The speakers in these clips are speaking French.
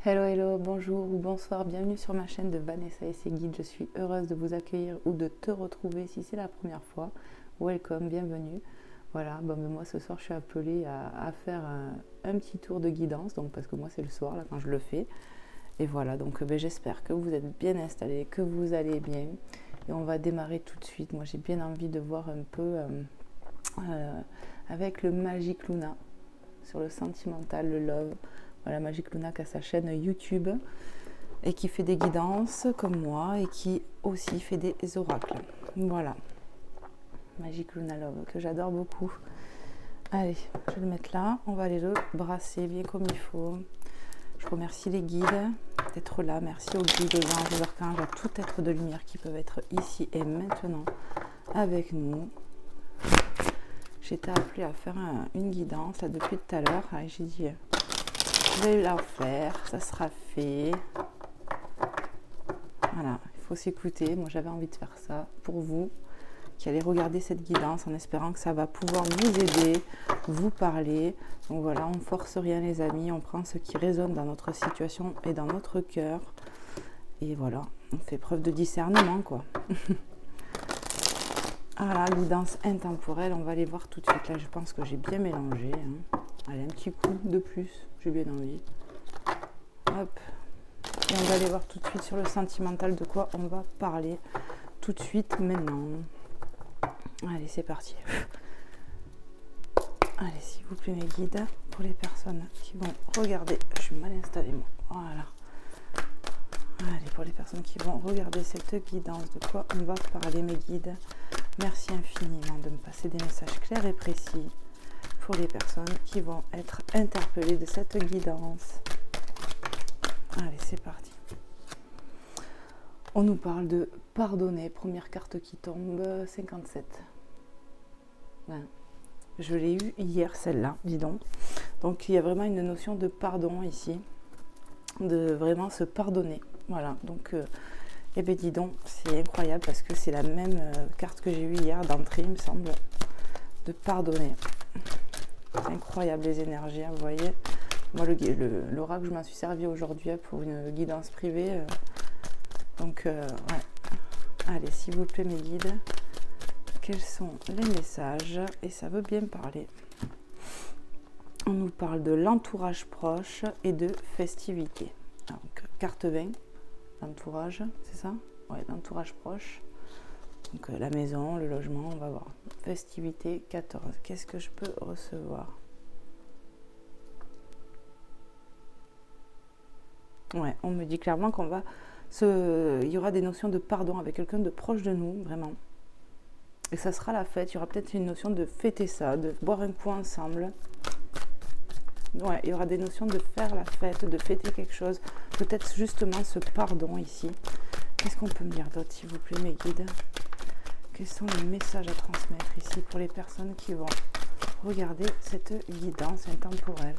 Hello, hello, bonjour ou bonsoir, bienvenue sur ma chaîne de Vanessa et ses guides. Je suis heureuse de vous accueillir ou de te retrouver si c'est la première fois. Welcome, bienvenue. Voilà, bon, mais moi ce soir je suis appelée à faire un petit tour de guidance, donc parce que moi c'est le soir là quand je le fais. Et voilà, donc j'espère que vous êtes bien installés, que vous allez bien. Et on va démarrer tout de suite. Moi j'ai bien envie de voir un peu avec le Magic Luna sur le sentimental, le love. Voilà, Magic Luna qui a sa chaîne YouTube et qui fait des guidances comme moi et qui aussi fait des oracles. Voilà, Magic Luna Love que j'adore beaucoup. Allez, je vais le mettre là. On va aller le brasser bien comme il faut. Je remercie les guides d'être là. Merci aux guides, aux anges, aux archanges, à tout être de lumière qui peuvent être ici et maintenant avec nous. J'ai été appelée à faire une guidance là depuis tout à l'heure. J'ai dit... je vais la faire, ça sera fait. Voilà, il faut s'écouter. Moi, j'avais envie de faire ça pour vous qui allez regarder cette guidance en espérant que ça va pouvoir vous aider, vous parler. Donc voilà, on ne force rien les amis, on prend ce qui résonne dans notre situation et dans notre cœur. Et voilà, on fait preuve de discernement, quoi. Voilà, guidance intemporelle, on va aller voir tout de suite. Là, je pense que j'ai bien mélangé. Allez, un petit coup de plus, j'ai bien envie. Hop. Et on va aller voir tout de suite sur le sentimental de quoi on va parler tout de suite maintenant. Allez, c'est parti. Allez, s'il vous plaît, mes guides, pour les personnes qui vont regarder. Je suis mal installée, moi. Voilà. Allez, pour les personnes qui vont regarder cette guidance, de quoi on va parler, mes guides. Merci infiniment de me passer des messages clairs et précis pour les personnes qui vont être interpellées de cette guidance. Allez, c'est parti. On nous parle de pardonner. Première carte qui tombe, 57. Ben, je l'ai eu hier, celle-là, dis donc. Donc, il y a vraiment une notion de pardon ici. De vraiment se pardonner. Voilà, donc... eh bien, dis donc, c'est incroyable parce que c'est la même carte que j'ai eue hier d'entrée, il me semble, de pardonner. C'est incroyable les énergies, vous voyez. Moi, l'oracle, je m'en suis servi aujourd'hui pour une guidance privée. Donc, ouais. Allez, s'il vous plaît, mes guides, quels sont les messages? Et ça veut bien parler. On nous parle de l'entourage proche et de festivités. Donc, carte 20. L'entourage, c'est ça? Ouais, l'entourage proche. Donc la maison, le logement, on va voir. Festivité 14. Qu'est-ce que je peux recevoir? Ouais, on me dit clairement qu'on va il y aura des notions de pardon avec quelqu'un de proche de nous, vraiment. Et ça sera la fête. Il y aura peut-être une notion de fêter ça, de boire un coup ensemble. Ouais, il y aura des notions de faire la fête, de fêter quelque chose. Peut-être justement ce pardon ici. Qu'est-ce qu'on peut me dire d'autre, s'il vous plaît, mes guides? Quels sont les messages à transmettre ici pour les personnes qui vont regarder cette guidance intemporelle?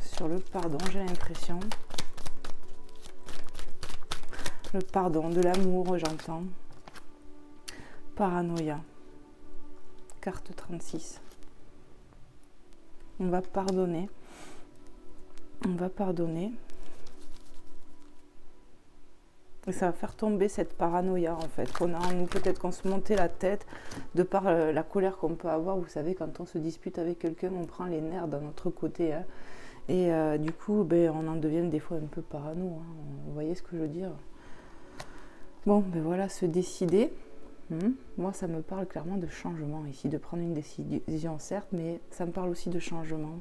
Sur le pardon, j'ai l'impression. Le pardon, de l'amour, j'entends. Paranoïa. Carte 36. On va pardonner. On va pardonner. Et ça va faire tomber cette paranoïa en fait qu'on a en nous. Peut-être qu'on se montait la tête de par la colère qu'on peut avoir. Vous savez, quand on se dispute avec quelqu'un, on prend les nerfs d'un autre côté. Hein. Et du coup, on en devient des fois un peu parano. Hein. Vous voyez ce que je veux dire? Bon, voilà, se décider. Moi, ça me parle clairement de changement ici, de prendre une décision, certes, mais ça me parle aussi de changement.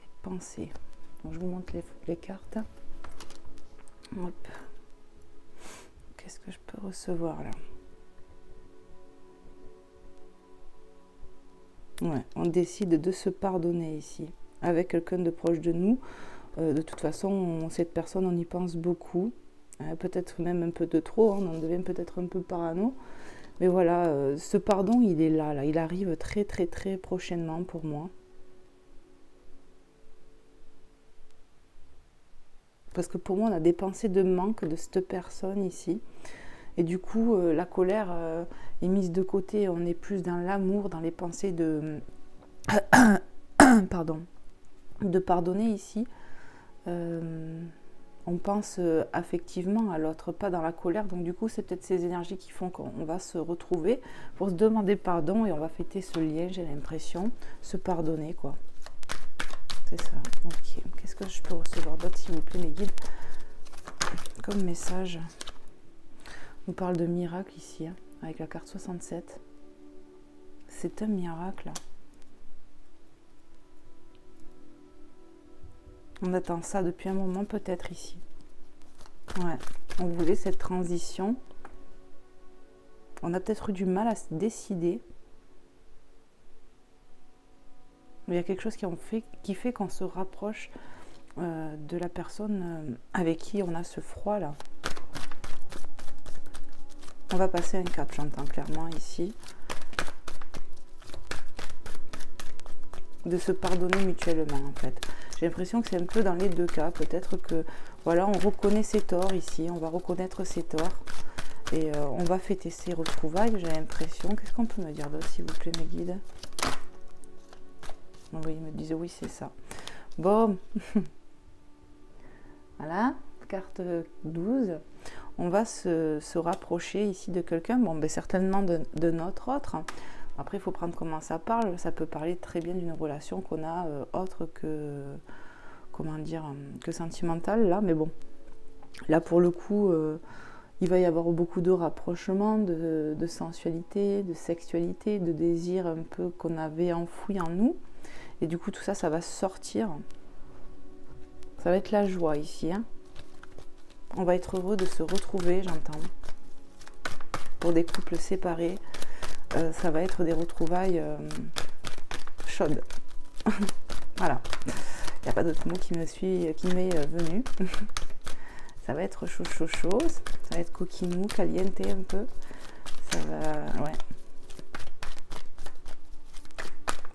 Et penser. Donc, je vous montre les cartes. Hop. Qu'est-ce que je peux recevoir là? Ouais, on décide de se pardonner ici, avec quelqu'un de proche de nous. De toute façon, cette personne, on y pense beaucoup. Peut-être même un peu de trop, hein, on devient peut-être un peu parano. Mais voilà, ce pardon, il est là, il arrive très très très prochainement pour moi. Parce que pour moi, on a des pensées de manque de cette personne ici. Et du coup, la colère est mise de côté. On est plus dans l'amour, dans les pensées de pardon, de pardonner ici. On pense affectivement à l'autre, pas dans la colère. Donc du coup, c'est peut-être ces énergies qui font qu'on va se retrouver pour se demander pardon et on va fêter ce lien, j'ai l'impression, se pardonner, quoi. C'est ça. Ok. Qu'est-ce que je peux recevoir d'autre, s'il vous plaît, mes guides, comme message? On parle de miracle ici, hein, avec la carte 67. C'est un miracle. On attend ça depuis un moment, peut-être ici. Ouais, on voulait cette transition. On a peut-être eu du mal à se décider. Il y a quelque chose qui fait qu'on se rapproche de la personne avec qui on a ce froid là. On va passer un cap, j'entends clairement ici. De se pardonner mutuellement en fait. J'ai l'impression que c'est un peu dans les deux cas. Peut-être que voilà, on reconnaît ses torts ici, on va reconnaître ses torts et on va fêter ses retrouvailles. J'ai l'impression. Qu'est-ce qu'on peut me dire d'autre, s'il vous plaît, mes guides? Oui, ils me disent oui, c'est ça. Bon, voilà, carte 12. On va se rapprocher ici de quelqu'un, bon, ben, certainement de notre autre. Après, il faut prendre comment ça parle. Ça peut parler très bien d'une relation qu'on a autre que, comment dire, que sentimentale, là. Mais bon, là, pour le coup, il va y avoir beaucoup de rapprochements, de sensualité, de sexualité, de désir un peu qu'on avait enfoui en nous. Et du coup, tout ça, ça va sortir. Ça va être la joie ici, hein. On va être heureux de se retrouver, j'entends. Pour des couples séparés. Ça va être des retrouvailles chaudes. Voilà. Il n'y a pas d'autre mot qui m'est venu. Ça va être chaud, chaud, chaud. Ça va être coquinou, caliente un peu. Ça va, ouais.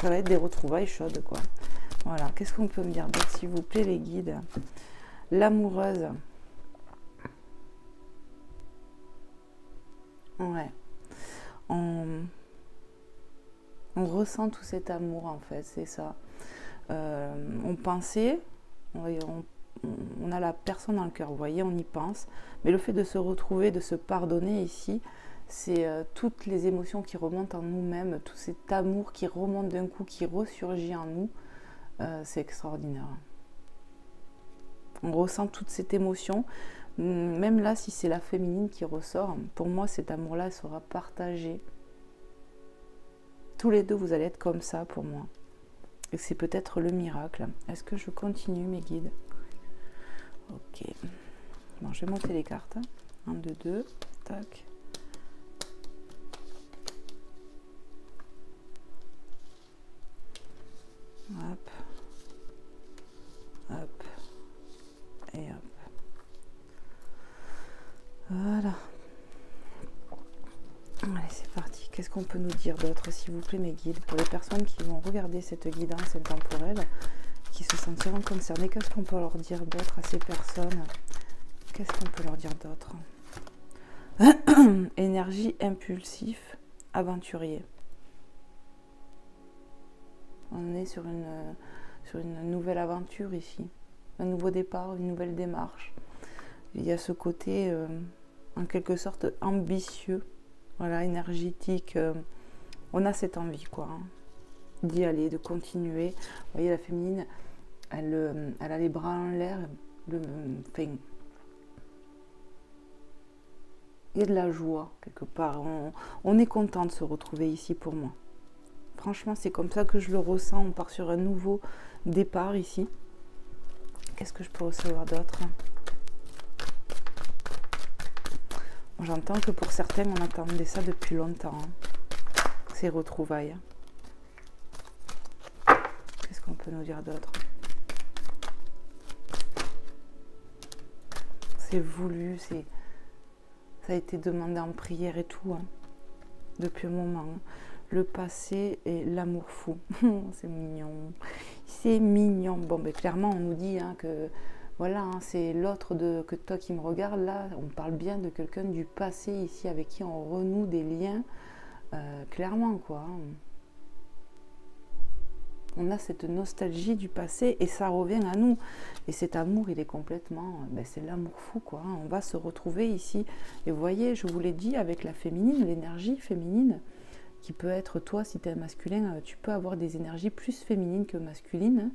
Ça va être des retrouvailles chaudes, quoi. Voilà. Qu'est-ce qu'on peut me dire d'autre, s'il vous plaît, les guides? L'amoureuse. Ouais. On ressent tout cet amour, en fait, c'est ça. On pensait, on a la personne dans le cœur, vous voyez, on y pense. Mais le fait de se retrouver, de se pardonner ici, c'est toutes les émotions qui remontent en nous-mêmes, tout cet amour qui remonte d'un coup, qui ressurgit en nous. C'est extraordinaire. On ressent toute cette émotion. Même là, si c'est la féminine qui ressort, pour moi, cet amour-là sera partagé. Tous les deux, vous allez être comme ça pour moi. Et c'est peut-être le miracle. Est-ce que je continue, mes guides? Ok. Bon, je vais monter les cartes. 1, 2, 2. Tac. Hop. Hop. Et hop. Voilà. Allez, c'est parti. Qu'est-ce qu'on peut nous dire d'autre, s'il vous plaît, mes guides? Pour les personnes qui vont regarder cette guidance intemporelle, qui se sentiront concernées, qu'est-ce qu'on peut leur dire d'autre à ces personnes? Qu'est-ce qu'on peut leur dire d'autre? Énergie impulsif, aventurier. On est sur une nouvelle aventure ici. Un nouveau départ, une nouvelle démarche. Il y a ce côté, en quelque sorte, ambitieux. Voilà, énergétique. On a cette envie, quoi, hein, d'y aller, de continuer. Vous voyez, la féminine, elle a les bras en l'air. Enfin, il y a de la joie, quelque part. On est content de se retrouver ici, pour moi. Franchement, c'est comme ça que je le ressens. On part sur un nouveau départ ici. Qu'est-ce que je peux recevoir d'autre? J'entends que pour certains, on attendait ça depuis longtemps, hein, ces retrouvailles. Qu'est-ce qu'on peut nous dire d'autre? C'est voulu, ça a été demandé en prière et tout, hein, depuis un moment. Hein. Le passé et l'amour fou. C'est mignon. C'est mignon. Bon, ben clairement, on nous dit, hein, que voilà, hein, c'est l'autre que toi qui me regarde. Là, on parle bien de quelqu'un du passé ici, avec qui on renoue des liens. Clairement, quoi. Hein. On a cette nostalgie du passé et ça revient à nous. Et cet amour, il est complètement... c'est l'amour fou, quoi. Hein. On va se retrouver ici. Et vous voyez, je vous l'ai dit, avec la féminine, l'énergie féminine, qui peut être, toi, si tu es un masculin, tu peux avoir des énergies plus féminines que masculines.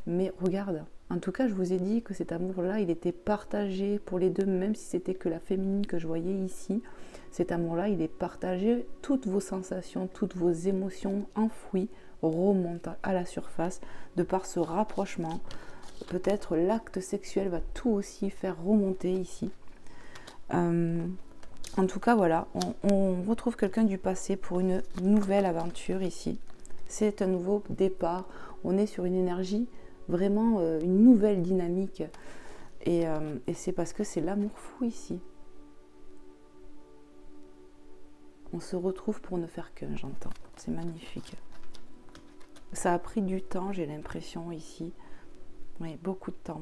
Mais regarde, en tout cas, je vous ai dit que cet amour-là, il était partagé pour les deux, même si c'était que la féminine que je voyais ici. Cet amour-là, il est partagé. Toutes vos sensations, toutes vos émotions enfouies remontent à la surface de par ce rapprochement. Peut-être l'acte sexuel va tout aussi faire remonter ici. En tout cas, voilà, on retrouve quelqu'un du passé pour une nouvelle aventure ici. C'est un nouveau départ. On est sur une énergie, vraiment une nouvelle dynamique. Et c'est parce que c'est l'amour fou ici. On se retrouve pour ne faire qu'un, j'entends. C'est magnifique. Ça a pris du temps, j'ai l'impression, ici. Oui, beaucoup de temps.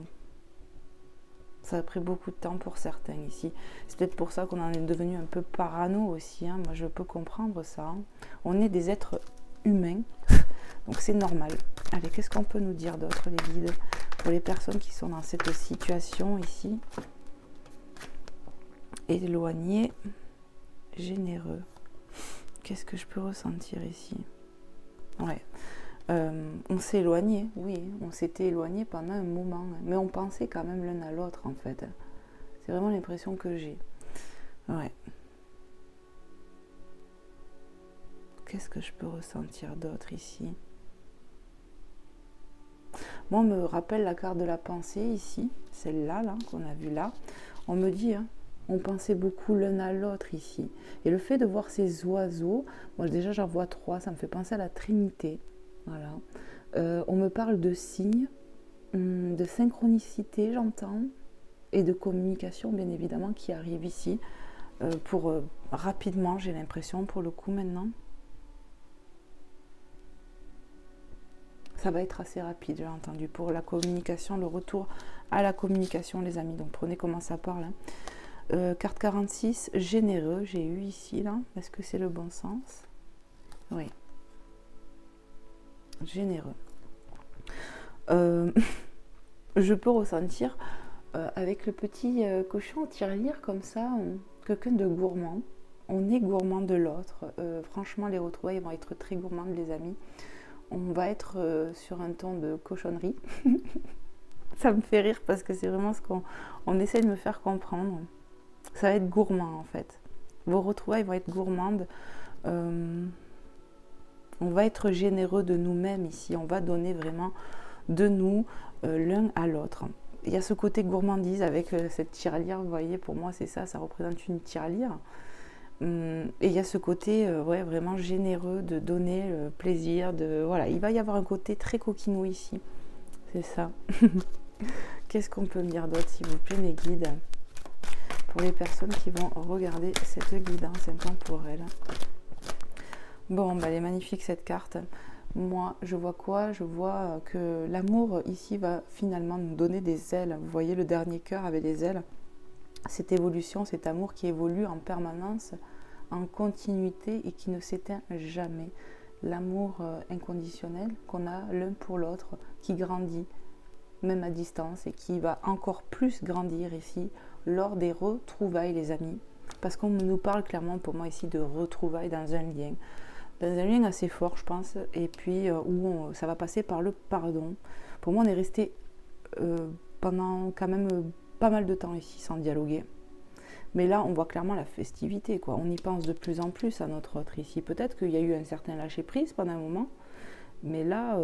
Ça a pris beaucoup de temps pour certains ici. C'est peut-être pour ça qu'on en est devenu un peu parano aussi. Hein. Moi, je peux comprendre ça. Hein. On est des êtres humains, donc c'est normal. Allez, qu'est-ce qu'on peut nous dire d'autre, les guides, pour les personnes qui sont dans cette situation ici? Éloigné, généreux. Qu'est-ce que je peux ressentir ici? Ouais. On s'est éloigné, oui, on s'était éloigné pendant un moment, mais on pensait quand même l'un à l'autre en fait. C'est vraiment l'impression que j'ai. Ouais. Qu'est-ce que je peux ressentir d'autre ici? Moi, on me rappelle la carte de la pensée ici, celle-là, là, qu'on a vue là. On me dit, hein, on pensait beaucoup l'un à l'autre ici. Et le fait de voir ces oiseaux, moi déjà j'en vois 3, ça me fait penser à la Trinité. Voilà. On me parle de signes, de synchronicité, j'entends, et de communication, bien évidemment, qui arrive ici, pour rapidement, j'ai l'impression, pour le coup, maintenant. Ça va être assez rapide, j'ai entendu, pour la communication, le retour à la communication, les amis. Donc, prenez comment ça parle. Hein. Carte 46, généreux, j'ai eu ici, là. Est-ce que c'est le bon sens? Oui. Généreux. Je peux ressentir avec le petit cochon en tirelire comme ça, quelqu'un de gourmand. On est gourmand de l'autre. Franchement, les retrouvailles vont être très gourmandes, les amis. On va être sur un ton de cochonnerie. Ça me fait rire parce que c'est vraiment ce qu'on essaie de me faire comprendre. Ça va être gourmand en fait. Vos retrouvailles vont être gourmandes. On va être généreux de nous-mêmes ici. On va donner vraiment de nous l'un à l'autre. Il y a ce côté gourmandise avec cette tirelire. Vous voyez, pour moi, c'est ça. Ça représente une tirelire. Et il y a ce côté ouais, vraiment généreux de donner plaisir. Voilà, il va y avoir un côté très coquinou ici. C'est ça. Qu'est-ce qu'on peut me dire d'autre, s'il vous plaît, mes guides? Pour les personnes qui vont regarder cette guidance intemporelle. Bon, elle est magnifique cette carte. Moi, je vois quoi? Je vois que l'amour ici va finalement nous donner des ailes. Vous voyez, le dernier cœur avait des ailes. Cette évolution, cet amour qui évolue en permanence, en continuité et qui ne s'éteint jamais. L'amour inconditionnel qu'on a l'un pour l'autre, qui grandit, même à distance, et qui va encore plus grandir ici lors des retrouvailles, les amis. Parce qu'on nous parle clairement, pour moi ici, de retrouvailles dans un lien. Dans un lien assez fort, je pense, et puis où ça va passer par le pardon. Pour moi, on est resté pendant quand même pas mal de temps ici sans dialoguer. Mais là, on voit clairement la festivité, quoi. On y pense de plus en plus à notre autre ici. Peut-être qu'il y a eu un certain lâcher-prise pendant un moment, mais là,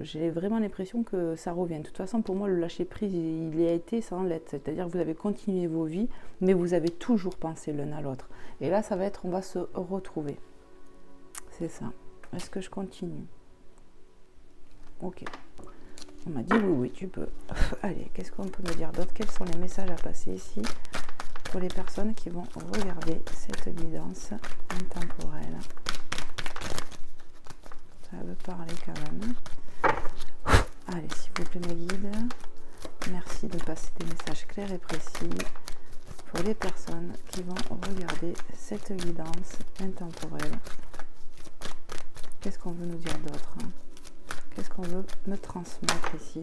j'ai vraiment l'impression que ça revient. De toute façon, pour moi, le lâcher-prise, il y a été sans l'être. C'est-à-dire que vous avez continué vos vies, mais vous avez toujours pensé l'un à l'autre. Et là, ça va être, on va se retrouver. C'est ça. Est-ce que je continue? Ok. On m'a dit oui, oui, tu peux. Allez, qu'est-ce qu'on peut me dire d'autre? Quels sont les messages à passer ici pour les personnes qui vont regarder cette guidance intemporelle? Ça veut parler quand même. Allez, s'il vous plaît, mes guides. Merci de passer des messages clairs et précis pour les personnes qui vont regarder cette guidance intemporelle. Qu'est-ce qu'on veut nous dire d'autre? Qu'est-ce qu'on veut me transmettre ici?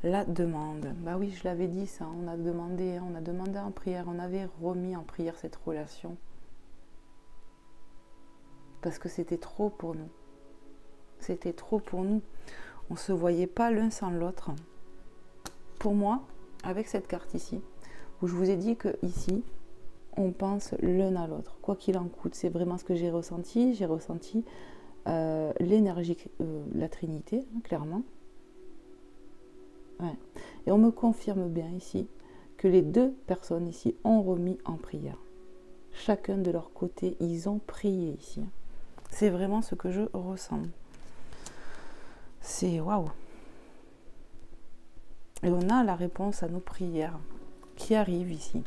La demande. Bah oui, je l'avais dit ça, on a demandé en prière, on avait remis en prière cette relation. Parce que c'était trop pour nous. C'était trop pour nous. On ne se voyait pas l'un sans l'autre. Pour moi, avec cette carte ici, où je vous ai dit que ici, on pense l'un à l'autre, quoi qu'il en coûte. C'est vraiment ce que j'ai ressenti. J'ai ressenti l'énergie, la Trinité, hein, clairement. Ouais. Et on me confirme bien ici que les deux personnes ici ont remis en prière. Chacun de leur côté, ils ont prié ici. C'est vraiment ce que je ressens. C'est waouh. Et on a la réponse à nos prières qui arrive ici.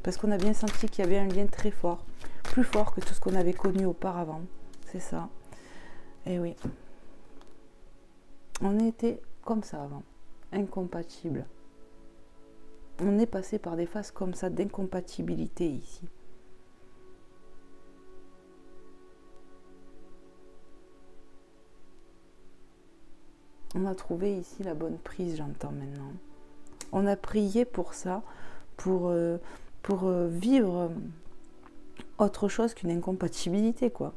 Parce qu'on a bien senti qu'il y avait un lien très fort, plus fort que tout ce qu'on avait connu auparavant. C'est ça. Et oui. On était comme ça avant, incompatibles. On est passé par des phases comme ça d'incompatibilité ici. On a trouvé ici la bonne prise, j'entends maintenant. On a prié pour ça, pour vivre autre chose qu'une incompatibilité, quoi.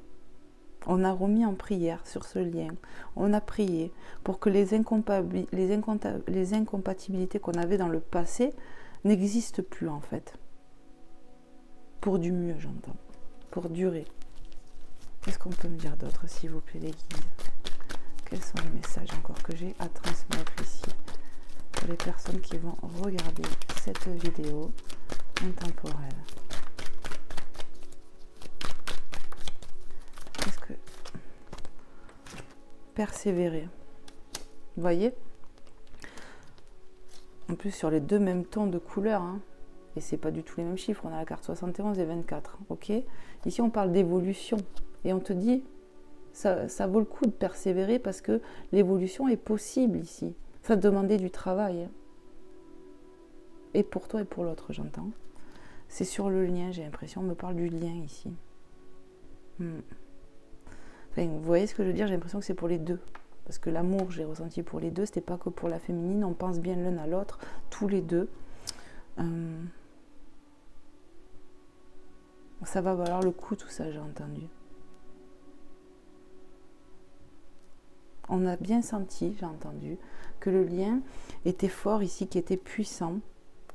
On a remis en prière sur ce lien. On a prié pour que les incompatibilités qu'on avait dans le passé n'existent plus, en fait. Pour du mieux, j'entends. Pour durer. Qu'est-ce qu'on peut me dire d'autre, s'il vous plaît, les guides? Quels sont les messages encore que j'ai à transmettre ici pour les personnes qui vont regarder cette vidéo intemporelle? Qu'est-ce que... Persévérer. Vous voyez? En plus, sur les deux mêmes tons de couleurs, hein, et c'est pas du tout les mêmes chiffres, on a la carte 71 et 24, ok? Ici, on parle d'évolution, et on te dit... Ça vaut le coup de persévérer parce que l'évolution est possible ici. Ça demandait du travail. Et pour toi et pour l'autre, j'entends. C'est sur le lien, j'ai l'impression. On me parle du lien ici. Enfin, vous voyez ce que je veux dire? J'ai l'impression que c'est pour les deux. Parce que l'amour, j'ai ressenti pour les deux. C'était pas que pour la féminine. On pense bien l'un à l'autre, tous les deux. Ça va valoir le coup, tout ça, j'ai entendu. On a bien senti, j'ai entendu, que le lien était fort ici, qui était puissant.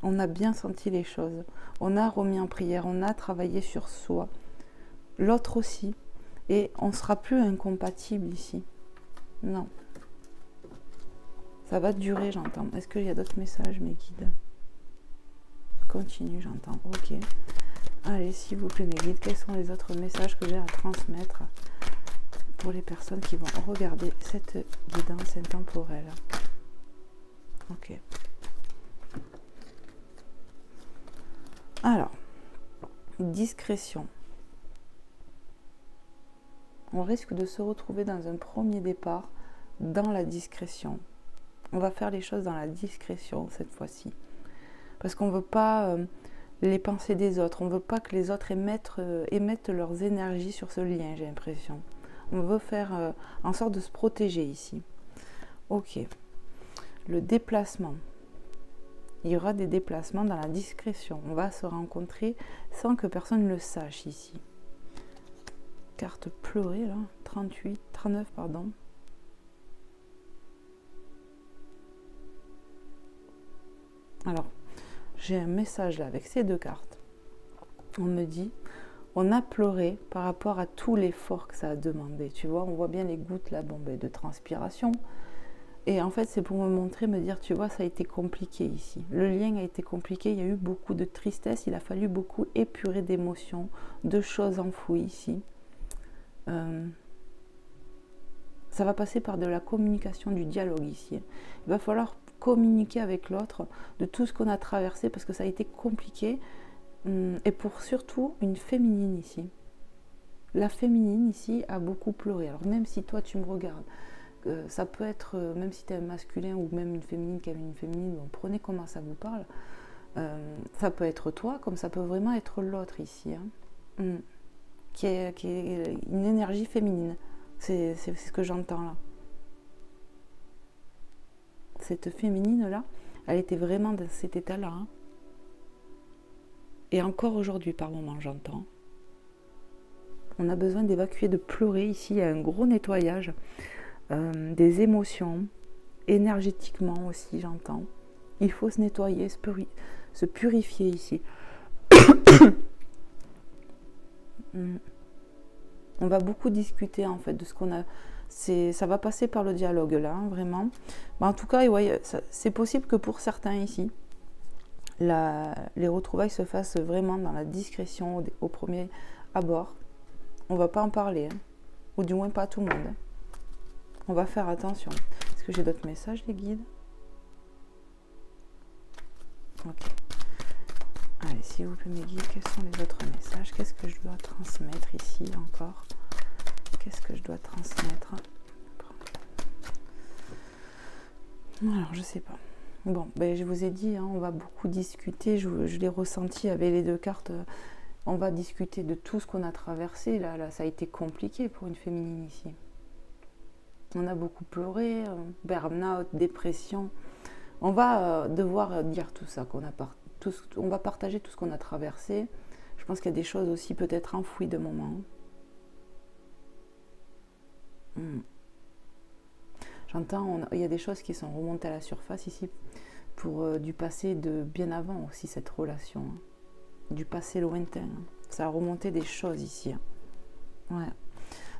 On a bien senti les choses. On a remis en prière, on a travaillé sur soi. L'autre aussi. Et on ne sera plus incompatible ici. Non. Ça va durer, j'entends. Est-ce qu'il y a d'autres messages, mes guides? Continue, j'entends. Ok. Allez, s'il vous plaît, mes guides, quels sont les autres messages que j'ai à transmettre pour les personnes qui vont regarder cette guidance intemporelle? Ok. Alors, discrétion. On risque de se retrouver dans un premier départ dans la discrétion. On va faire les choses dans la discrétion cette fois-ci. Parce qu'on ne veut pas les pensées des autres. On ne veut pas que les autres émettent leurs énergies sur ce lien, j'ai l'impression. On veut faire en sorte de se protéger ici. Ok. Le déplacement. Il y aura des déplacements dans la discrétion. On va se rencontrer sans que personne ne le sache ici. Carte pleurée, là. 39, pardon. Alors, j'ai un message là avec ces deux cartes. On me dit... On a pleuré par rapport à tout l'effort que ça a demandé. Tu vois, on voit bien les gouttes là, de transpiration. Et en fait, c'est pour me montrer, me dire, tu vois, ça a été compliqué ici. Le lien a été compliqué, il y a eu beaucoup de tristesse, il a fallu beaucoup épurer d'émotions, de choses enfouies ici. Ça va passer par de la communication, du dialogue ici. Il va falloir communiquer avec l'autre de tout ce qu'on a traversé parce que ça a été compliqué. Et pour surtout une féminine ici. La féminine ici a beaucoup pleuré. Alors même si toi tu me regardes, ça peut être, même si tu es un masculin ou même une féminine qui a une féminine, bon, prenez comment ça vous parle. Ça peut être toi, comme ça peut vraiment être l'autre ici. Hein, qui est une énergie féminine. C'est ce que j'entends là. Cette féminine-là, elle était vraiment dans cet état-là. Hein. Et encore aujourd'hui, par moment, j'entends. On a besoin d'évacuer, de pleurer. Ici, il y a un gros nettoyage des émotions, énergétiquement aussi, j'entends. Il faut se nettoyer, se purifier ici. On va beaucoup discuter en fait de ce qu'on a. Ça va passer par le dialogue là, hein, vraiment. Mais en tout cas, ouais, c'est possible que pour certains ici, les retrouvailles se fassent vraiment dans la discrétion au premier abord. On va pas en parler, hein, ou du moins pas à tout le monde. Hein. On va faire attention. Est-ce que j'ai d'autres messages, les guides? Ok. Allez, s'il vous plaît, mes guides, quels sont les autres messages? Qu'est-ce que je dois transmettre ici encore? Qu'est-ce que je dois transmettre? Alors, je sais pas. Bon, ben, je vous ai dit, hein, on va beaucoup discuter. Je l'ai ressenti avec les deux cartes. On va discuter de tout ce qu'on a traversé. Là, ça a été compliqué pour une féminine ici. On a beaucoup pleuré, burn-out, dépression. On va devoir dire tout ça qu'on a on va partager tout ce qu'on a traversé. Je pense qu'il y a des choses aussi peut-être enfouies de moments. J'entends, il y a des choses qui sont remontées à la surface ici pour du passé de bien avant aussi cette relation. Hein. Du passé lointain. Hein. Ça a remonté des choses ici. Hein. Ouais.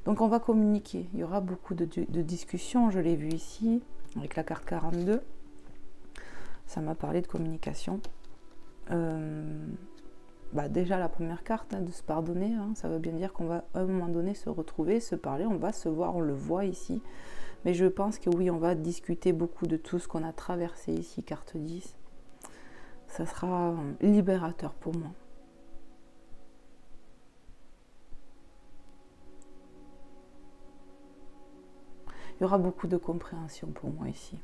Donc on va communiquer. Il y aura beaucoup de discussions. Je l'ai vu ici avec la carte 42. Ça m'a parlé de communication. Déjà la première carte, hein, de se pardonner, hein, ça veut bien dire qu'on va à un moment donné se retrouver, se parler, on va se voir, on le voit ici. Mais je pense que oui, on va discuter beaucoup de tout ce qu'on a traversé ici, carte 10. Ça sera libérateur pour moi. Il y aura beaucoup de compréhension pour moi ici.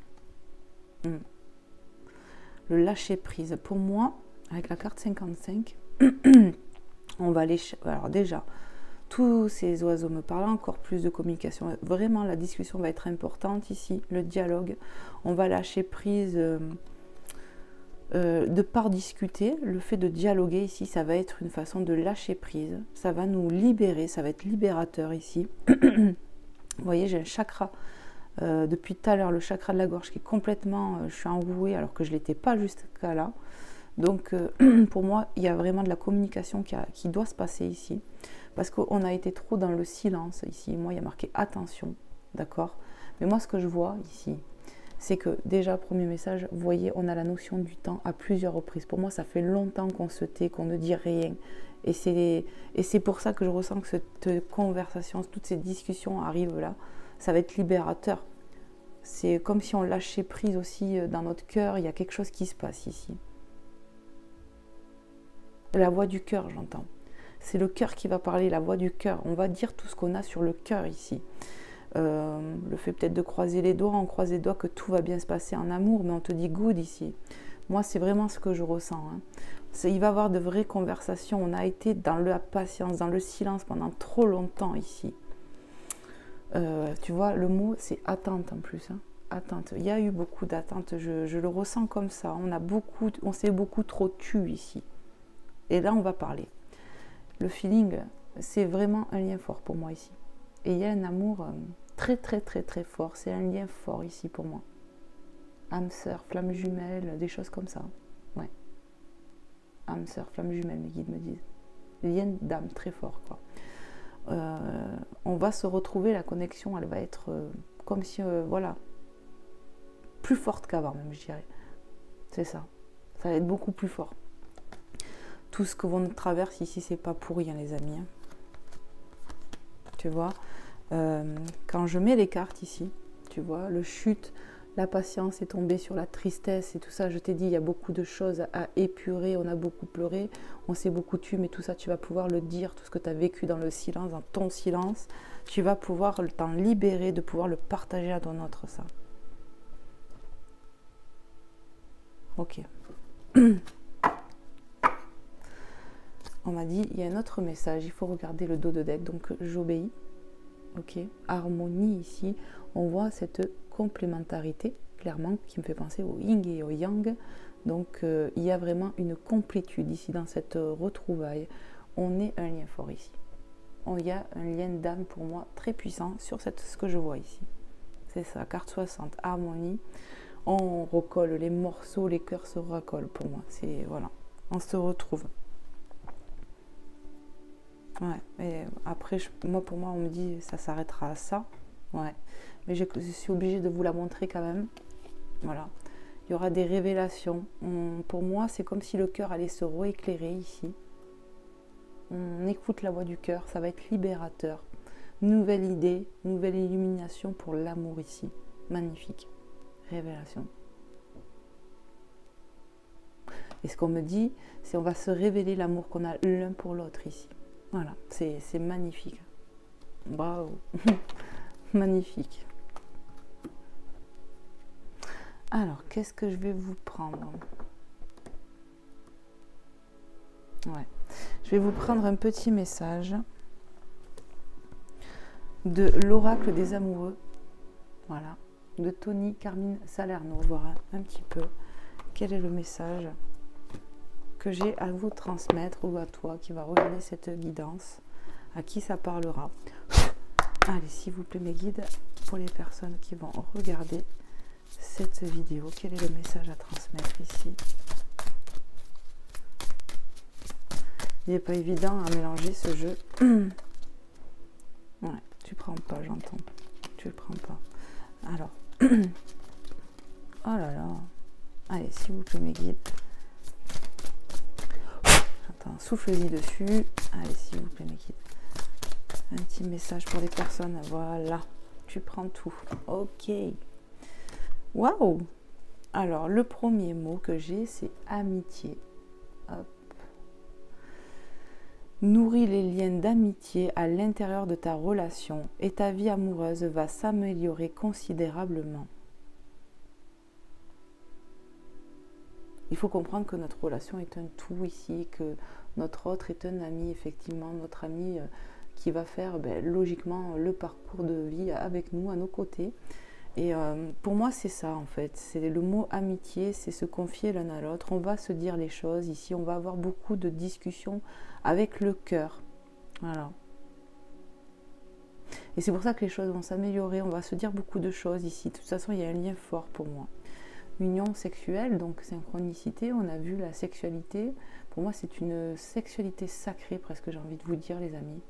Le lâcher prise. Pour moi, avec la carte 55, on va aller... Alors déjà, tous ces oiseaux me parlent, encore plus de communication. Vraiment, la discussion va être importante ici, le dialogue. On va lâcher prise de par discuter. Le fait de dialoguer ici, ça va être une façon de lâcher prise. Ça va nous libérer, ça va être libérateur ici. Vous voyez, j'ai un chakra. Depuis tout à l'heure, le chakra de la gorge qui est complètement... je suis enrouée alors que je ne l'étais pas jusqu'à là. Donc, pour moi, il y a vraiment de la communication qui doit se passer ici. Parce qu'on a été trop dans le silence ici. Moi, il y a marqué attention, d'accord? Mais moi, ce que je vois ici, c'est que déjà, premier message, vous voyez, on a la notion du temps à plusieurs reprises. Pour moi, ça fait longtemps qu'on se tait, qu'on ne dit rien. Et c'est pour ça que je ressens que cette conversation, toutes ces discussions arrivent là. Ça va être libérateur. C'est comme si on lâchait prise aussi dans notre cœur. Il y a quelque chose qui se passe ici. La voix du cœur, j'entends. C'est le cœur qui va parler, la voix du cœur. On va dire tout ce qu'on a sur le cœur ici. Le fait peut-être de croiser les doigts, on croise les doigts que tout va bien se passer en amour, mais on te dit good ici. Moi, c'est vraiment ce que je ressens. Hein. Il va y avoir de vraies conversations. On a été dans la patience, dans le silence pendant trop longtemps ici. Tu vois, le mot, c'est attente en plus. Hein. Attente. Il y a eu beaucoup d'attentes. Je le ressens comme ça. On s'est beaucoup trop tu ici. Et là, on va parler. Le feeling, c'est vraiment un lien fort pour moi ici. Et il y a un amour très, très, très, très fort. C'est un lien fort ici pour moi. Âme sœur, flamme jumelle, des choses comme ça. Ouais. Âme sœur, flamme jumelle, mes guides me disent. Lien d'âme très fort, quoi. On va se retrouver, la connexion, elle va être comme si, voilà, plus forte qu'avant même, je dirais. C'est ça. Ça va être beaucoup plus fort. Tout ce que l'on traverse ici, c'est pas pour rien, les amis. Hein. Tu vois, quand je mets les cartes ici, tu vois, le chute, la patience est tombée sur la tristesse et tout ça. Je t'ai dit, il y a beaucoup de choses à épurer. On a beaucoup pleuré, on s'est beaucoup tué, mais tout ça, tu vas pouvoir le dire, tout ce que tu as vécu dans le silence, dans ton silence. Tu vas pouvoir t'en libérer, de pouvoir le partager à ton autre, ça. Ok. On m'a dit, il y a un autre message, il faut regarder le dos de deck, donc j'obéis. ok, harmonie ici, on voit cette complémentarité, clairement, qui me fait penser au yin et au yang. Donc, il y a vraiment une complétude ici dans cette retrouvaille. On est un lien fort ici. Il y a un lien d'âme pour moi très puissant sur ce que je vois ici. C'est ça, carte 60, harmonie. On recolle les morceaux, les cœurs se racolent pour moi. C'est voilà, on se retrouve. Ouais, et après, pour moi, on me dit ça s'arrêtera à ça. Ouais, mais je suis obligée de vous la montrer quand même. Voilà, il y aura des révélations. Pour moi, c'est comme si le cœur allait se rééclairer ici. On écoute la voix du cœur, ça va être libérateur. Nouvelle idée, nouvelle illumination pour l'amour ici. Magnifique. Révélation. Et ce qu'on me dit, c'est on va se révéler l'amour qu'on a l'un pour l'autre ici. Voilà, c'est magnifique. Bravo. Magnifique. Alors, qu'est-ce que je vais vous prendre? Ouais. Je vais vous prendre un petit message de l'oracle des amoureux. Voilà. De Tony Carmine Salerno. Voir un petit peu quel est le message que j'ai à vous transmettre, ou à toi qui va regarder cette guidance, à qui ça parlera. Allez, s'il vous plaît, mes guides, pour les personnes qui vont regarder cette vidéo, quel est le message à transmettre ici? Il n'est pas évident à mélanger ce jeu. Ouais, tu prends pas, j'entends. Tu le prends pas. Alors, oh là là. Allez, s'il vous plaît, mes guides. Attends, souffle-y dessus. Allez, s'il vous plaît, mes guides. Un petit message pour les personnes. Voilà, tu prends tout. Ok. Waouh. Alors, le premier mot que j'ai, c'est amitié. Hop. Nourris les liens d'amitié à l'intérieur de ta relation et ta vie amoureuse va s'améliorer considérablement. Il faut comprendre que notre relation est un tout ici, que notre autre est un ami, effectivement, notre ami qui va faire logiquement le parcours de vie avec nous, à nos côtés. Et pour moi, c'est ça en fait, c'est le mot amitié, c'est se confier l'un à l'autre. On va se dire les choses ici, on va avoir beaucoup de discussions avec le cœur. Voilà. Et c'est pour ça que les choses vont s'améliorer, on va se dire beaucoup de choses ici. De toute façon, il y a un lien fort pour moi. Union sexuelle, donc synchronicité, on a vu la sexualité. Pour moi, c'est une sexualité sacrée, presque j'ai envie de vous dire, les amis.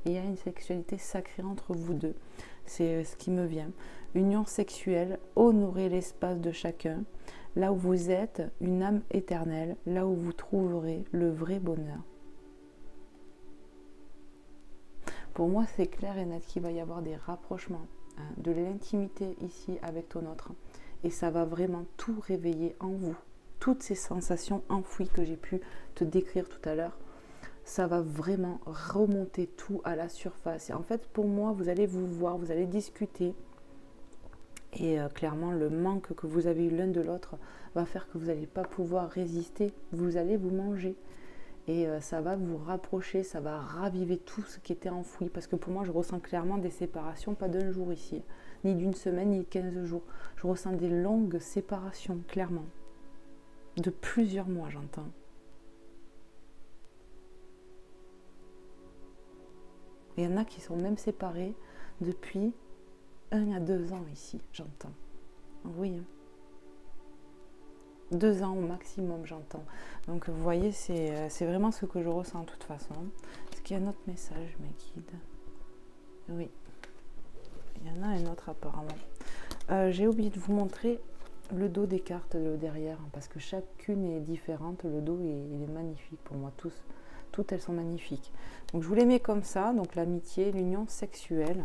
Et il y a une sexualité sacrée entre vous deux. C'est ce qui me vient. Union sexuelle, honorez l'espace de chacun. Là où vous êtes, une âme éternelle, là où vous trouverez le vrai bonheur. Pour moi, c'est clair et net qu'il va y avoir des rapprochements, hein, de l'intimité ici avec ton autre. Et ça va vraiment tout réveiller en vous. Toutes ces sensations enfouies que j'ai pu te décrire tout à l'heure, ça va vraiment remonter tout à la surface. Et en fait, pour moi, vous allez vous voir, vous allez discuter. Et clairement, le manque que vous avez eu l'un de l'autre va faire que vous n'allez pas pouvoir résister. Vous allez vous manger. Et ça va vous rapprocher, ça va raviver tout ce qui était enfoui. Parce que pour moi, je ressens clairement des séparations, pas d'un jour ici, ni d'une semaine, ni de 15 jours. Je ressens des longues séparations, clairement. De plusieurs mois, j'entends. Il y en a qui sont même séparés depuis 1 à 2 ans ici, j'entends. Oui, hein. 2 ans au maximum, j'entends. Donc, vous voyez, c'est vraiment ce que je ressens de toute façon. Est-ce qu'il y a un autre message, mes guides? Oui. Il y en a un autre apparemment. J'ai oublié de vous montrer le dos des cartes derrière, hein, parce que chacune est différente. Le dos, il est magnifique pour moi. Toutes elles sont magnifiques. Donc, je vous les mets comme ça. Donc, l'amitié, l'union sexuelle.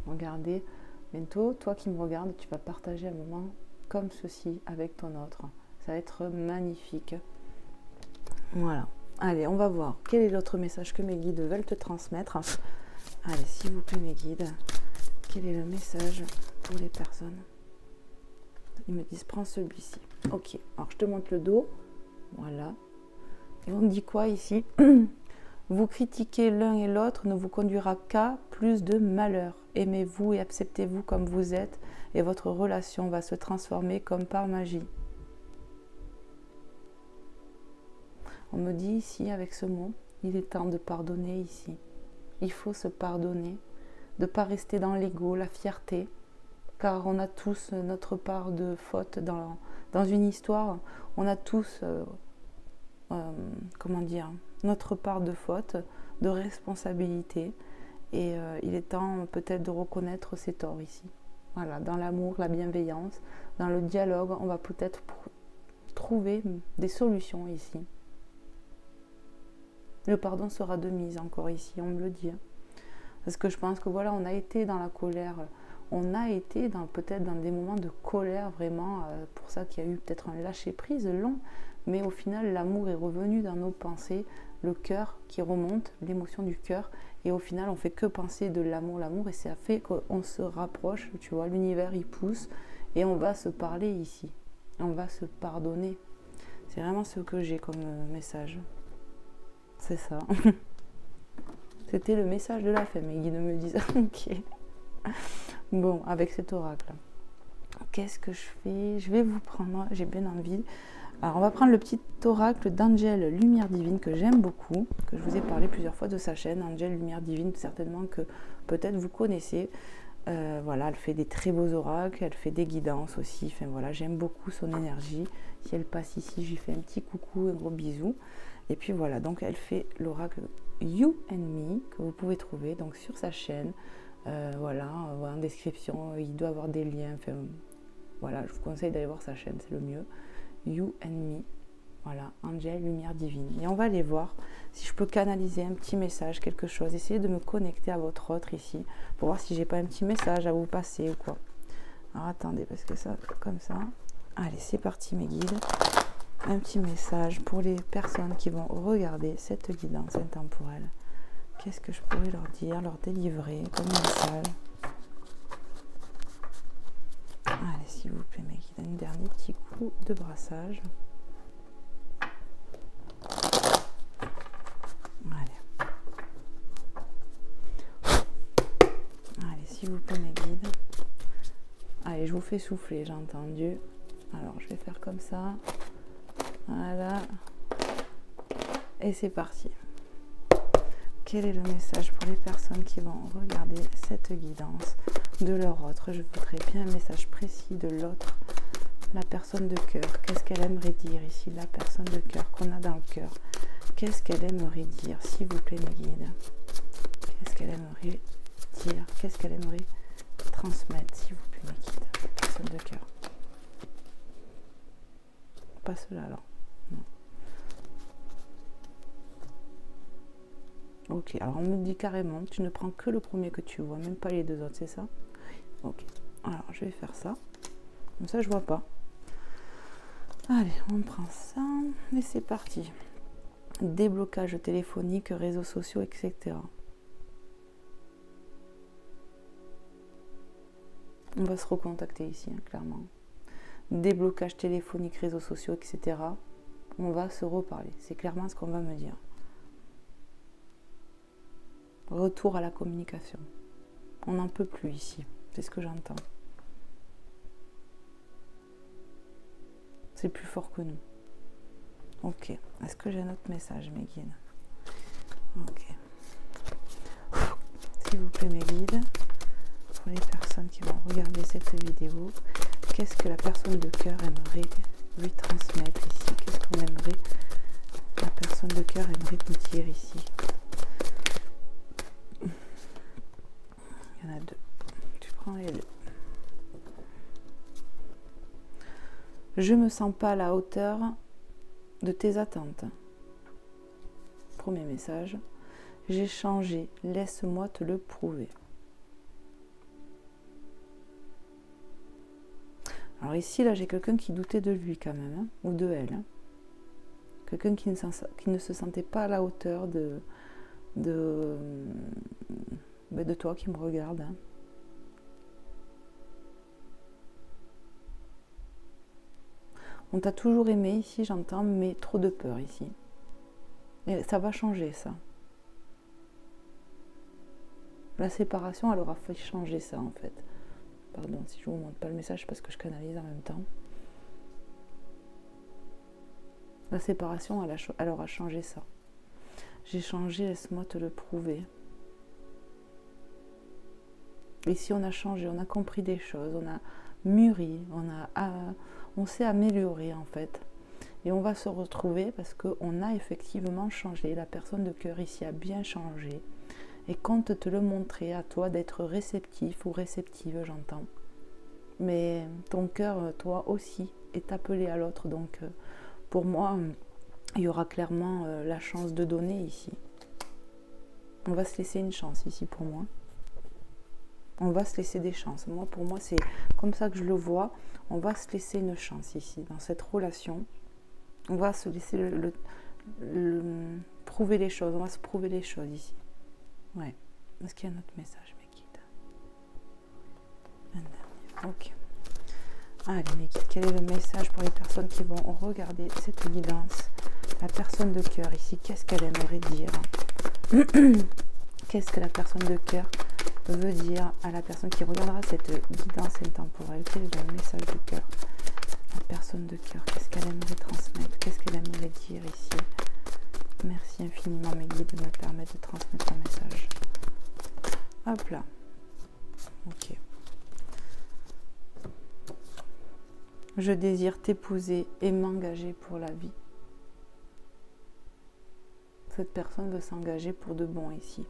Regardez. Bientôt, toi qui me regardes, tu vas partager un moment comme ceci avec ton autre. Ça va être magnifique. Voilà. Allez, on va voir. Quel est l'autre message que mes guides veulent te transmettre? Allez, s'il vous plaît, mes guides. Quel est le message pour les personnes? Ils me disent, prends celui-ci. Ok. Alors, je te montre le dos. Voilà. Et on me dit quoi ici? Vous critiquer l'un et l'autre ne vous conduira qu'à plus de malheur. Aimez-vous et acceptez-vous comme vous êtes et votre relation va se transformer comme par magie. On me dit ici, avec ce mot, il est temps de pardonner ici. Il faut se pardonner, de ne pas rester dans l'ego, la fierté, car on a tous notre part de faute dans une histoire. On a tous, comment dire, notre part de faute, de responsabilité. Et il est temps peut-être de reconnaître ses torts ici. Voilà, dans l'amour, la bienveillance, dans le dialogue, on va peut-être trouver des solutions ici. Le pardon sera de mise encore ici, on me le dit. Parce que je pense que voilà, on a été dans la colère, on a été peut-être dans des moments de colère vraiment, pour ça qu'il y a eu peut-être un lâcher-prise long, mais au final l'amour est revenu dans nos pensées, le cœur qui remonte, l'émotion du cœur, et au final on fait que penser de l'amour, et ça fait qu'on se rapproche, tu vois, l'univers il pousse, et on va se parler ici, on va se pardonner. C'est vraiment ce que j'ai comme message. C'est ça. C'était le message de la femme. Mes guides me disent ok. Bon, avec cet oracle, qu'est-ce que je fais? Je vais vous prendre, j'ai bien envie. Alors, on va prendre le petit oracle d'Angèle Lumière Divine que j'aime beaucoup, que je vous ai parlé plusieurs fois de sa chaîne. Angèle Lumière Divine, certainement que peut-être vous connaissez. Voilà, elle fait des très beaux oracles, elle fait des guidances aussi. Enfin voilà, j'aime beaucoup son énergie. Si elle passe ici, je lui fais un petit coucou, un gros bisou. Et puis voilà, donc elle fait l'oracle You and Me que vous pouvez trouver donc sur sa chaîne. Voilà, en description, il doit avoir des liens. Enfin, voilà, je vous conseille d'aller voir sa chaîne, c'est le mieux. You and Me, voilà, Angèle Lumière Divine. Et on va aller voir si je peux canaliser un petit message, quelque chose. Essayez de me connecter à votre autre ici pour voir si j'ai pas un petit message à vous passer ou quoi. Alors attendez, parce que ça, comme ça. Allez, c'est parti mes guides. Un petit message pour les personnes qui vont regarder cette guidance intemporelle. Qu'est-ce que je pourrais leur dire, leur délivrer comme message? Allez, s'il vous plaît, mes guides, un dernier petit coup de brassage. Allez. Allez, s'il vous plaît, mes guides. Allez, je vous fais souffler, j'ai entendu. Alors, je vais faire comme ça. Voilà. Et c'est parti. Quel est le message pour les personnes qui vont regarder cette guidance de leur autre? Je voudrais bien un message précis de l'autre, la personne de cœur. Qu'est-ce qu'elle aimerait dire ici, la personne de cœur qu'on a dans le cœur? Qu'est-ce qu'elle aimerait dire, s'il vous plaît, mes guides? Qu'est-ce qu'elle aimerait dire? Qu'est-ce qu'elle aimerait transmettre, s'il vous plaît, mes guides? Personne de cœur. Pas cela, alors. Non. Ok, alors on me dit carrément, tu ne prends que le premier que tu vois, même pas les deux autres, c'est ça? Ok, alors je vais faire ça. Comme ça, je vois pas. Allez, on prend ça et c'est parti. Déblocage téléphonique, réseaux sociaux, etc. On va se recontacter ici, hein, clairement. Déblocage téléphonique, réseaux sociaux, etc. On va se reparler. C'est clairement ce qu'on va me dire. Retour à la communication. On n'en peut plus ici. C'est ce que j'entends. C'est plus fort que nous. Ok. Est-ce que j'ai un autre message, mes guides? Ok. S'il vous plaît, mes guides, pour les personnes qui vont regarder cette vidéo, qu'est-ce que la personne de cœur aimerait lui transmettre ici? Qu'est-ce qu'on aimerait, la personne de cœur aimerait nous dire ici? Il y en a deux. Tu prends les deux. Je me sens pas à la hauteur de tes attentes. Premier message. J'ai changé. Laisse-moi te le prouver. Alors ici, là, j'ai quelqu'un qui doutait de lui quand même, hein, ou de elle. Hein. Quelqu'un qui ne se sentait pas à la hauteur de toi qui me regarde. Hein. On t'a toujours aimé ici, j'entends, mais trop de peur ici. Et ça va changer, ça. La séparation, elle aura fait changer ça en fait. Pardon, si je ne vous montre pas le message parce que je canalise en même temps. La séparation, elle aura changé ça. J'ai changé, laisse-moi te le prouver. Et si on a changé, on a compris des choses, on a mûri, on s'est amélioré en fait. Et on va se retrouver parce qu'on a effectivement changé. La personne de cœur ici a bien changé. Et compte te le montrer à toi d'être réceptif ou réceptive, j'entends. Mais ton cœur, toi aussi, est appelé à l'autre. Donc pour moi, il y aura clairement la chance de donner ici. On va se laisser une chance ici pour moi. On va se laisser des chances. Moi, pour moi, c'est comme ça que je le vois. On va se laisser une chance ici, dans cette relation. On va se laisser prouver les choses. On va se prouver les choses ici. Ouais. Est-ce qu'il y a un autre message, mes guides? Un dernier. Ok. Allez, mes guides, quel est le message pour les personnes qui vont regarder cette guidance? La personne de cœur ici, qu'est-ce qu'elle aimerait dire? Qu'est-ce que la personne de cœur veut dire à la personne qui regardera cette guidance intemporelle? Quel est le message du cœur? La personne de cœur, qu'est-ce qu'elle aimerait transmettre? Qu'est-ce qu'elle aimerait dire ici? Merci infiniment mes guides de me permettre de transmettre un message. Hop là. Ok. Je désire t'épouser et m'engager pour la vie. Cette personne veut s'engager pour de bon ici.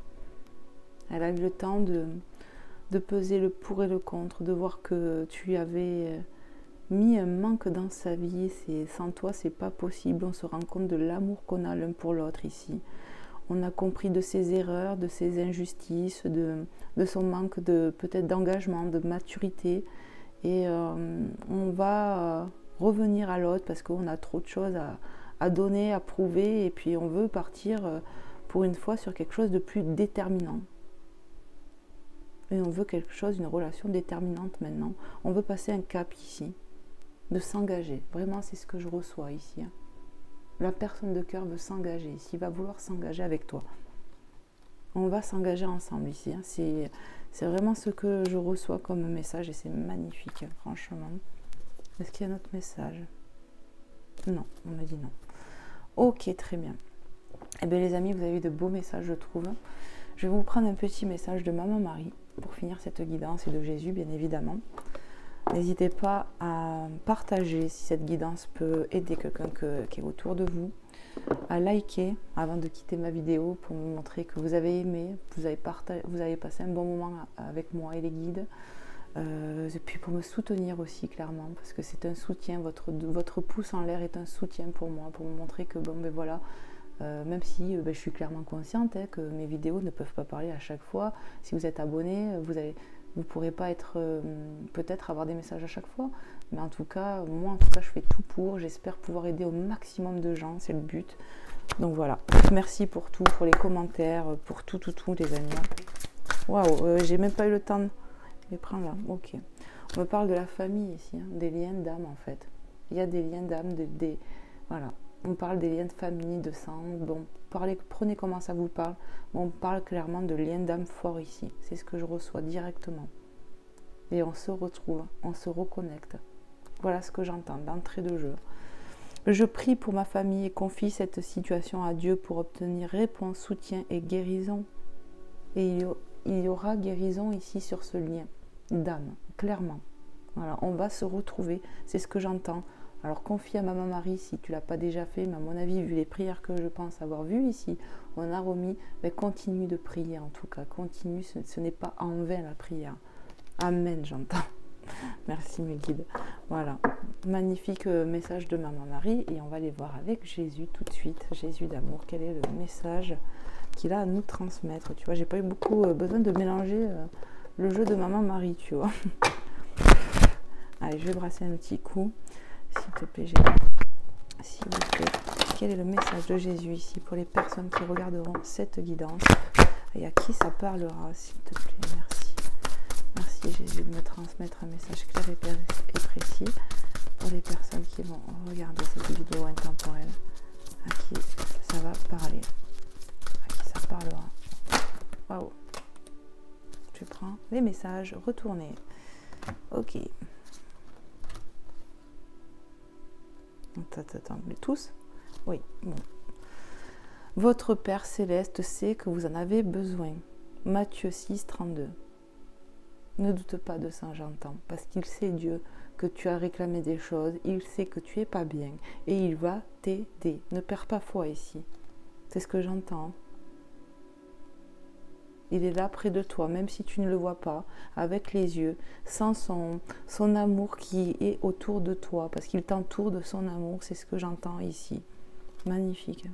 Elle a eu le temps de peser le pour et le contre, de voir que tu avais mis un manque dans sa vie. Sans toi, c'est pas possible. On se rend compte de l'amour qu'on a l'un pour l'autre ici. On a compris de ses erreurs, de ses injustices, de son manque peut-être d'engagement, de maturité. Et on va revenir à l'autre parce qu'on a trop de choses à donner, à prouver. Et puis on veut partir pour une fois sur quelque chose de plus déterminant. Et on veut quelque chose, une relation déterminante maintenant. On veut passer un cap ici, de s'engager. Vraiment, c'est ce que je reçois ici. Hein. La personne de cœur veut s'engager ici, va vouloir s'engager avec toi. On va s'engager ensemble ici. Hein. C'est vraiment ce que je reçois comme message et c'est magnifique, hein, franchement. Est-ce qu'il y a un autre message? Non, on m'a dit non. Ok, très bien. Eh bien les amis, vous avez eu de beaux messages, je trouve. Je vais vous prendre un petit message de Maman Marie pour finir cette guidance et de Jésus, bien évidemment. N'hésitez pas à partager si cette guidance peut aider quelqu'un qui est autour de vous, à liker avant de quitter ma vidéo pour me montrer que vous avez aimé, vous avez passé un bon moment avec moi et les guides, et puis pour me soutenir aussi clairement, parce que c'est un soutien, votre pouce en l'air est un soutien pour moi, pour me montrer que bon ben voilà, même si je suis clairement consciente que mes vidéos ne peuvent pas parler à chaque fois. Si vous êtes abonné, vous ne pourrez pas être peut-être avoir des messages à chaque fois, mais en tout cas, moi en tout cas je fais tout pour, j'espère pouvoir aider au maximum de gens, c'est le but. Donc voilà, merci pour tout, pour les commentaires, pour tout les amis. Waouh, j'ai même pas eu le temps de les prendre là, ok. On me parle de la famille ici, hein, des liens d'âme en fait. Il y a des liens d'âme, voilà. On parle des liens de famille, de sang, bon, prenez comment ça vous parle. On parle clairement de liens d'âme forts ici. C'est ce que je reçois directement. Et on se retrouve, on se reconnecte. Voilà ce que j'entends d'entrée de jeu. Je prie pour ma famille et confie cette situation à Dieu pour obtenir réponse, soutien et guérison. Et il y aura guérison ici sur ce lien d'âme, clairement. Voilà, on va se retrouver, c'est ce que j'entends. Alors confie à Maman Marie si tu ne l'as pas déjà fait, mais à mon avis, vu les prières que je pense avoir vues ici, on a remis, mais continue de prier en tout cas, continue, ce n'est pas en vain la prière. Amen, j'entends. Merci mes guides. Voilà, magnifique message de Maman Marie et on va aller voir avec Jésus tout de suite. Jésus d'amour, quel est le message qu'il a à nous transmettre? Tu vois, j'ai pas eu beaucoup besoin de mélanger le jeu de Maman Marie, tu vois. Allez, je vais brasser un petit coup. S'il te plaît, Jésus. S'il vous plaît, quel est le message de Jésus ici pour les personnes qui regarderont cette guidance et à qui ça parlera, s'il te plaît, merci. Merci Jésus de me transmettre un message clair et précis pour les personnes qui vont regarder cette vidéo intemporelle, à qui ça va parler, à qui ça parlera. Waouh. je prends les messages, retourner. Ok. Attends, tous? Oui, bon. Votre Père Céleste sait que vous en avez besoin. Matthieu 6, 32. Ne doute pas de ça, j'entends, parce qu'il sait, Dieu, que tu as réclamé des choses, il sait que tu es pas bien, et il va t'aider. Ne perds pas foi ici. C'est ce que j'entends. Il est là près de toi, même si tu ne le vois pas, avec les yeux, sans son amour qui est autour de toi, parce qu'il t'entoure de son amour, c'est ce que j'entends ici. Magnifique.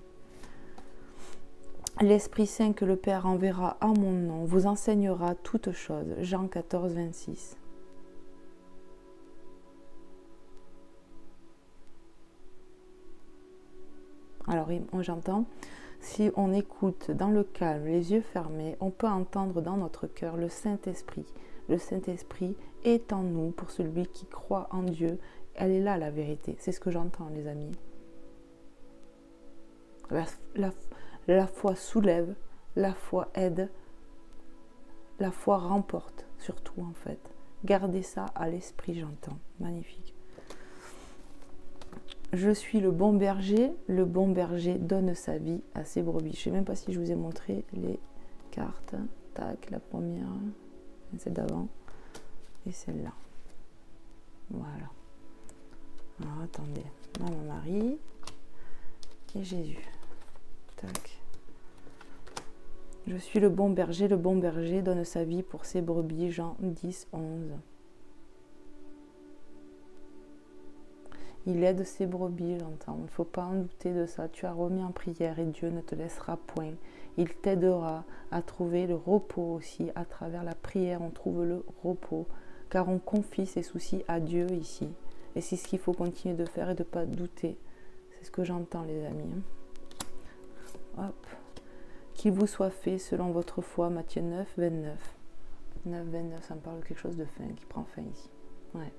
L'Esprit Saint que le Père enverra en mon nom vous enseignera toutes choses. Jean 14, 26. Alors, j'entends, si on écoute dans le calme, les yeux fermés, on peut entendre dans notre cœur le Saint-Esprit. Le Saint-Esprit est en nous pour celui qui croit en Dieu. Elle est là, la vérité. C'est ce que j'entends, les amis. La foi soulève, la foi aide, la foi remporte, surtout en fait. Gardez ça à l'esprit, j'entends. Magnifique. Je suis le bon berger donne sa vie à ses brebis. Je ne sais même pas si je vous ai montré les cartes. Tac, la première, celle d'avant et celle-là. Voilà. Alors attendez, Maman Marie et Jésus. Tac. Je suis le bon berger donne sa vie pour ses brebis. Jean 10, 11. Il aide ses brebis, j'entends. Il ne faut pas en douter de ça. Tu as remis en prière et Dieu ne te laissera point. Il t'aidera à trouver le repos aussi. À travers la prière, on trouve le repos. Car on confie ses soucis à Dieu ici. Et c'est ce qu'il faut continuer de faire et de ne pas douter. C'est ce que j'entends, les amis. Hop. Qu'il vous soit fait selon votre foi. Matthieu 9, 29. 9, 29, ça me parle de quelque chose de fin, qui prend fin ici. Ouais.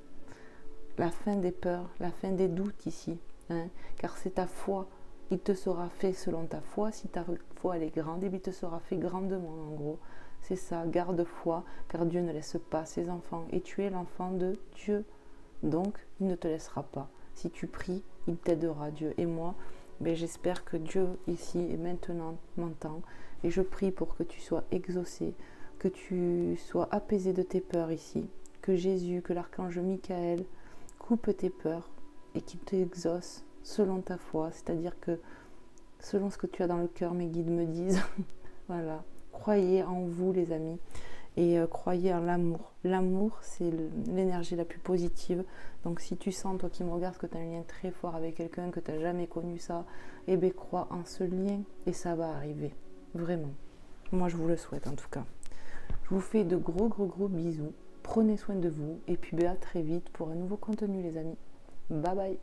La fin des peurs, la fin des doutes ici. Hein, car c'est ta foi. Il te sera fait selon ta foi. Si ta foi elle est grande, il te sera fait grandement en gros. C'est ça, garde foi, car Dieu ne laisse pas ses enfants. Et tu es l'enfant de Dieu. Donc, il ne te laissera pas. Si tu pries, il t'aidera, Dieu. Et moi, ben, j'espère que Dieu ici et maintenant m'entend. Et je prie pour que tu sois exaucé, que tu sois apaisé de tes peurs ici. Que Jésus, que l'archange Michael coupe tes peurs et qu'il t'exauce selon ta foi. C'est-à-dire que selon ce que tu as dans le cœur, mes guides me disent. Voilà. Croyez en vous, les amis. Et croyez en l'amour. L'amour, c'est l'énergie la plus positive. Donc si tu sens, toi qui me regardes, que tu as un lien très fort avec quelqu'un, que tu n'as jamais connu ça, eh bien crois en ce lien et ça va arriver. Vraiment. Moi, je vous le souhaite en tout cas. Je vous fais de gros bisous. Prenez soin de vous. Et puis à très vite pour un nouveau contenu, les amis. Bye bye.